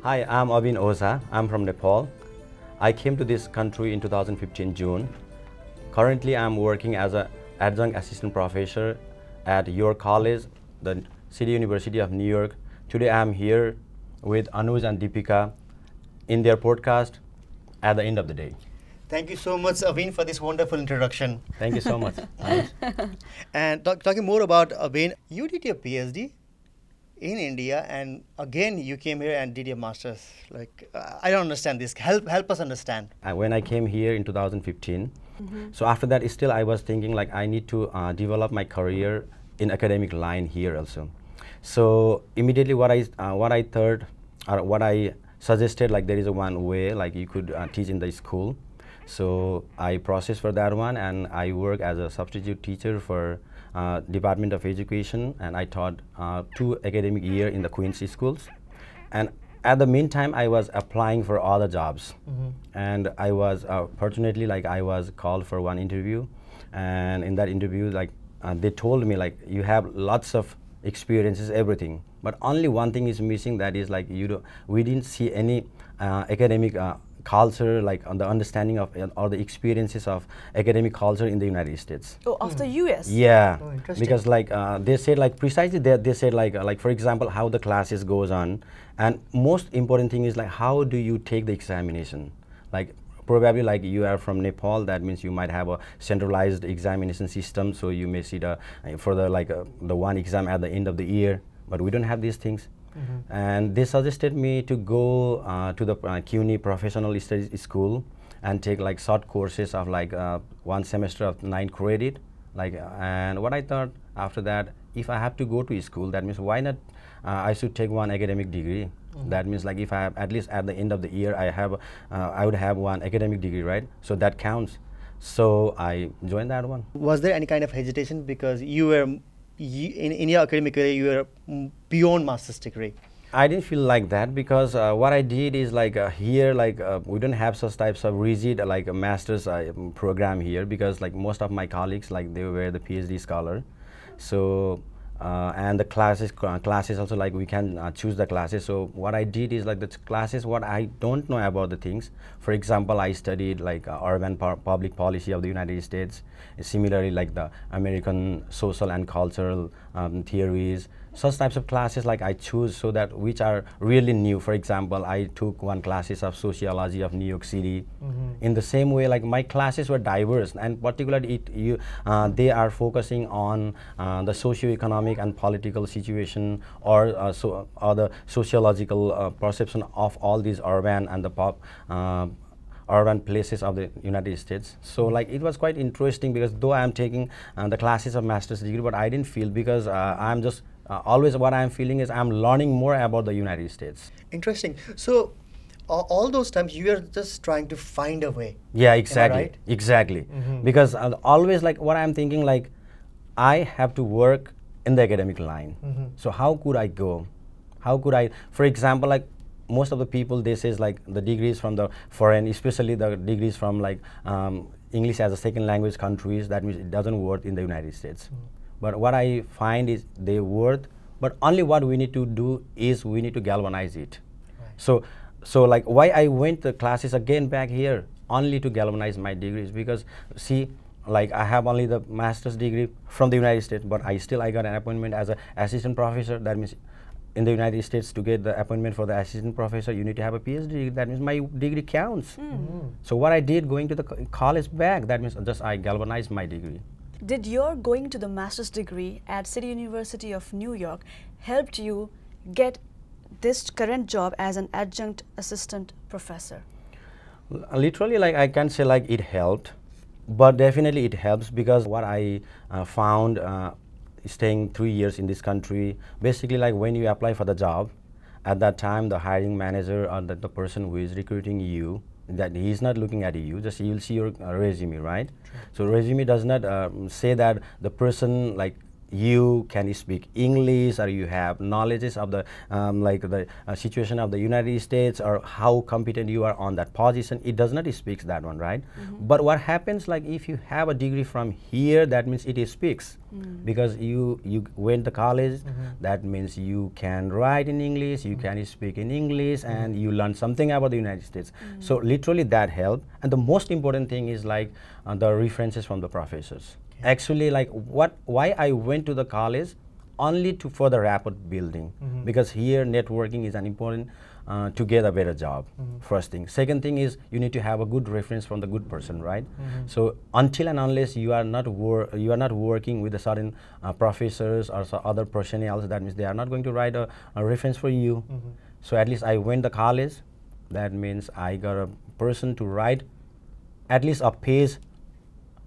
Hi, I'm Abin Ojha. I'm from Nepal. I came to this country in 2015 June. Currently, I'm working as an adjunct assistant professor at your college, the City University of New York. Today, I'm here with Anuz and Dipika in their podcast at the end of the day. Thank you so much, Abin, for this wonderful introduction. Thank you so much, Anuz. And talking more about Abin, you did your PhD in India, and again you came here and did your master's. Like, I don't understand this. Help us understand. When I came here in 2015, so after that, still I was thinking like I need to develop my career in academic line here also. So immediately what I thought or what I suggested, like there is a one way like you could teach in the school. So I processed for that one, and I work as a substitute teacher for Department of Education, and I taught 2 academic year in the Queen's schools. And at the meantime, I was applying for other jobs, and I was fortunately like I was called for one interview, and in that interview like they told me like you have lots of experiences, everything, but only one thing is missing. That is like we didn't see any academic culture, like on the understanding of or the experiences of academic culture in the United States. Oh, of the US? Yeah, Oh, interesting. because like they said like precisely they said like for example how the classes goes on, and most important thing is like how do you take the examination. Like probably like you are from Nepal, that means you might have a centralized examination system, so you may see the for the like the one exam at the end of the year, but we don't have these things. And they suggested me to go to the CUNY Professional Studies School and take like short courses of like 1 semester of 9 credit. Like and what I thought after that, if I have to go to school, that means why not I should take one academic degree. That means like if I have at least at the end of the year I would have one academic degree, right? So that counts. So I joined that one. Was there any kind of hesitation because you were in your academic career you were beyond master's degree? I didn't feel like that because what I did is like here like we don't have such types of rigid like a master's program here, because like most of my colleagues like they were the PhD scholar. So and the classes also like we can choose the classes. So what I did is like the classes what I don't know about the things. For example, I studied like urban public policy of the United States. Similarly, like the American social and cultural theories. Such types of classes like I choose so that which are really new. For example, I took one classes of sociology of New York City. In the same way, like my classes were diverse, and particularly they are focusing on the socio-economic and political situation, or the sociological perception of all these urban and the urban places of the United States. So like it was quite interesting because though I am taking the classes of master's degree, but I didn't feel because I'm just always what I'm feeling is I'm learning more about the United States. Interesting. So all those times you were just trying to find a way. Yeah, exactly. Right? Exactly. Because always like what I'm thinking like I have to work in the academic line. So how could I go? How could I, for example, like most of the people they says like the degrees from the foreign, especially the degrees from like English as a second language countries, that means it doesn't work in the United States. But what I find is they work, but only what we need to do is we need to galvanize it. Right. So like why I went the classes again back here only to galvanize my degrees, because see like I have only the master's degree from the United States, but I got an appointment as an assistant professor. That means in the United States to get the appointment for the assistant professor you need to have a PhD. That means my degree counts. So what I did going to the college back, that means just I galvanized my degree. Did your going to the master's degree at City University of New York helped you get this current job as an adjunct assistant professor? Literally, like I can say like it helped, but definitely it helps because what I found staying 3 years in this country, basically like when you apply for the job, at that time the hiring manager or the person who is recruiting you, that he is not looking at you, just he will see your resume, right? True. So resume does not say that the person like you can speak English or you have knowledges of the situation of the United States or how competent you are on that position. It does not speak that one, right? But what happens, like if you have a degree from here, that means it speaks because you went to college. That means you can write in English, you can speak in English, and you learn something about the United States. So literally that helped. And the most important thing is like the references from the professors. Actually, like why I went to the college only for the rapport building, because here networking is an important to get a better job. First thing. Second thing is you need to have a good reference from the good person, right? So until and unless you are not working with a certain professors or other personnel, that means they are not going to write a reference for you. So at least I went to college. That means I got a person to write at least a page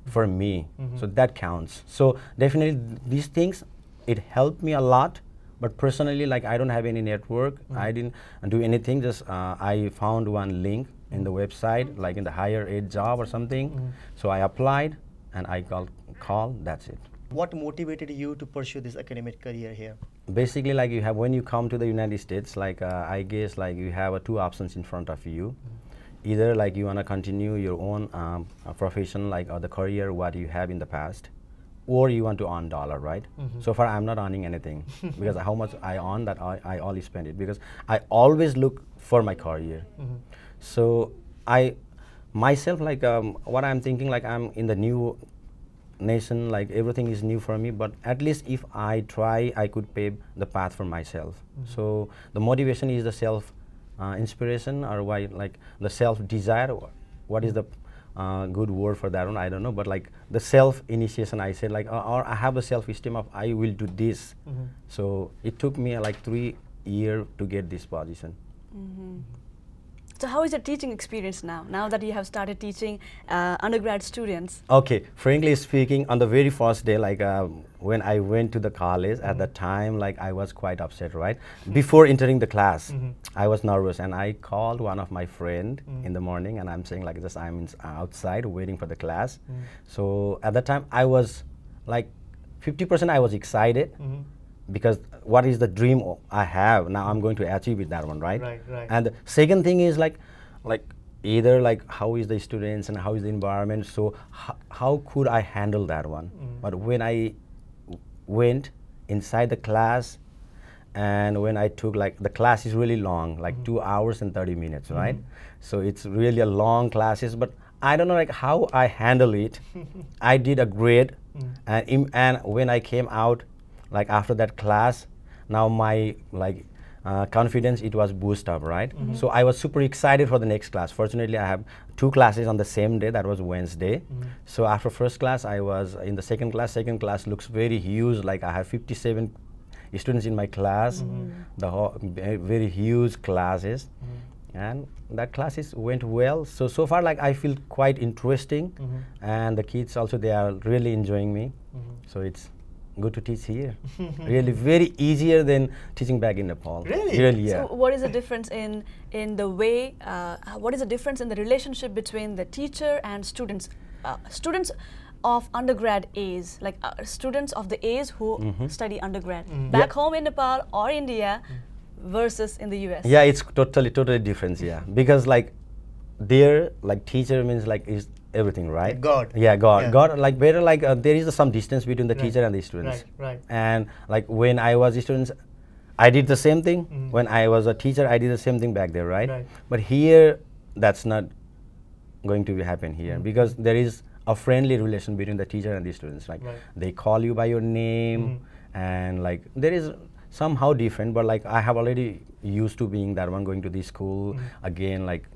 for me. So that counts. So definitely these things, it helped me a lot. But personally, like I don't have any network. I didn't do anything. Just I found one link in the website, like in the higher ed job or something. So I applied and I got called. That's it. What motivated you to pursue this academic career here? Basically, like you have, when you come to the United States, like I guess like you have two options in front of you. Either like you want to continue your own profession, like or the career what you have in the past, or you want to earn dollar, right? So far I'm not earning anything because how much I earn, that I only spend it, because I always look for my career. So I myself, like what I'm thinking, like I'm in the new nation, like everything is new for me, but at least if I try, I could pave the path for myself. So the motivation is the self inspiration, or why, like the self desire. What is the good word for that one? I don't know, but like the self initiation, I said like, or I have a self esteem of I will do this. So it took me like 3 years to get this position. So how is your teaching experience now that you have started teaching undergrad students? Okay, frankly speaking, on the very first day, like when I went to the college, at the time, like I was quite upset, right? Before entering the class, I was nervous, and I called one of my friend in the morning, and I'm saying like just I'm outside waiting for the class. So at that time, I was like 50% I was excited. Because what is the dream I have now, I'm going to achieve with that one, right? Right. And the second thing is like either like how is the students and how is the environment, so how could I handle that one? But when I went inside the class, and when I took, like the class is really long, like 2 hours and 30 minutes, right? So it's really a long classes, but I don't know like how I handle it. I did a great, and when I came out, like after that class, now my like confidence, it was boosted up, right? So I was super excited for the next class. Fortunately, I have 2 classes on the same day, that was Wednesday. So after first class, I was in the second class. Second class looks very huge, like I have 57 students in my class, the whole very huge classes. And that classes went well. So far, like I feel quite interesting, and the kids also, they are really enjoying me. So it's good to teach here. Really very easier than teaching back in Nepal. Really, yeah. So what is the difference in the way, what is the difference in the relationship between the teacher and students? Students of undergrad age, like students of the age who study undergrad back home in Nepal or India versus in the US. Yeah, it's totally different, yeah. Because like there, like teacher means like is everything, right? God. Yeah, God. Yeah. God, like better, like there is some distance between the teacher and the students. Right. And like when I was a student, I did the same thing. When I was a teacher, I did the same thing back there, right? But here, that's not going to happen here, because there is a friendly relation between the teacher and the students. Like they call you by your name, and like there is somehow different, but like I have already used to being that one, going to this school again, like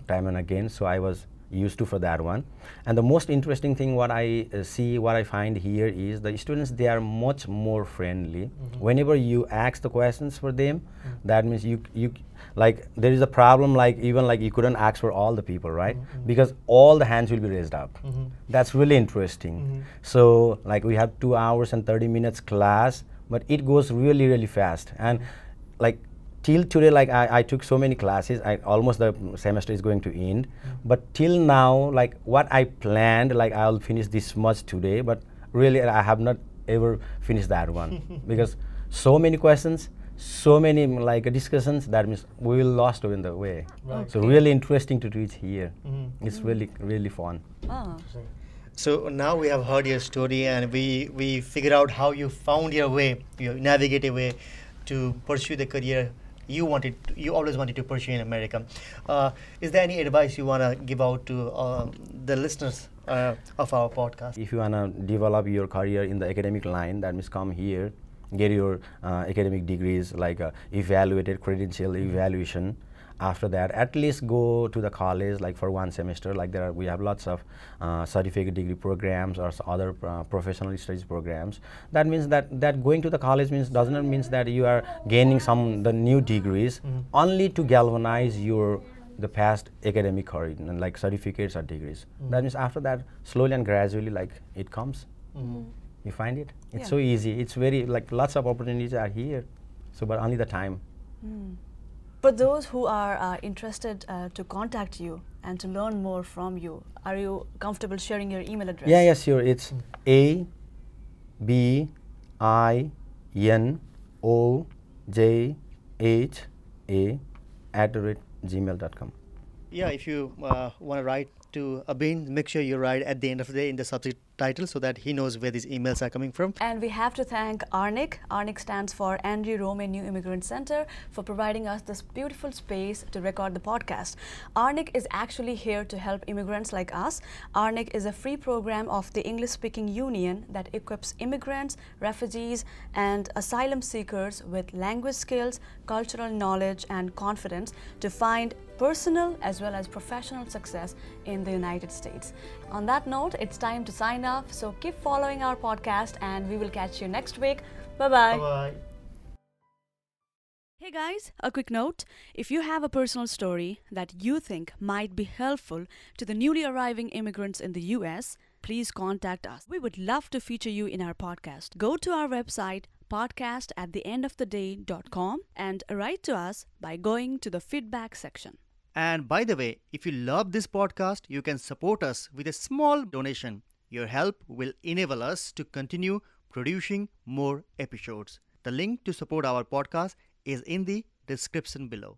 time and again. So I was used to for that one. And the most interesting thing what I see, what I find here is the students, they are much more friendly. Whenever you ask the questions for them, that means you like there is a problem, like even like you couldn't ask for all the people, right? Because all the hands will be raised up. That's really interesting. So like we have 2 hours and 30 minutes class, but it goes really fast. And like till today, like I took so many classes, almost the semester is going to end. But till now, like what I planned, like I'll finish this much today, but really I have not ever finish that one because so many questions, so many like discussions. That means we will lost in the way. Right. So really interesting to teach here. It's really fun. Ah. So now we have heard your story, and we figured out how you found your way, you navigate a way to pursue the career you always wanted to pursue in America. Is there any advice you want to give out to the listeners of our podcast? If you want to develop your career in the academic line, that means come here, get your academic degrees, like evaluated credential evaluation. After that, at least go to the college like for 1 semester. Like we have lots of certificate degree programs or other professional studies programs. That means that going to the college doesn't mean that you are gaining the new degrees, only to galvanize the past academic career and like certificates or degrees. That means after that, slowly and gradually, like it comes. You find it. It's so easy. It's very like lots of opportunities are here. So, but only the time. For those who are interested to contact you and to learn more from you, are you comfortable sharing your email address? Yeah, sure. It's abinojha@gmail.com. Yeah, if you want to write to Abin, make sure you write at the end of the day in the subject title so that he knows where these emails are coming from. And we have to thank Arnik. Arnik stands for Andrew Roman New Immigrant Center for providing us this beautiful space to record the podcast. Arnik is actually here to help immigrants like us. Arnik is a free program of the English-speaking union that equips immigrants, refugees, and asylum seekers with language skills, cultural knowledge, and confidence to find personal as well as professional success in the United States. On that note, it's time to sign off. So keep following our podcast and we will catch you next week. Bye-bye. Bye-bye. Hey guys, a quick note. If you have a personal story that you think might be helpful to the newly arriving immigrants in the US, please contact us. We would love to feature you in our podcast. Go to our website podcast@theendoftheday.com and write to us by going to the feedback section. And by the way, if you love this podcast, you can support us with a small donation. Your help will enable us to continue producing more episodes. The link to support our podcast is in the description below.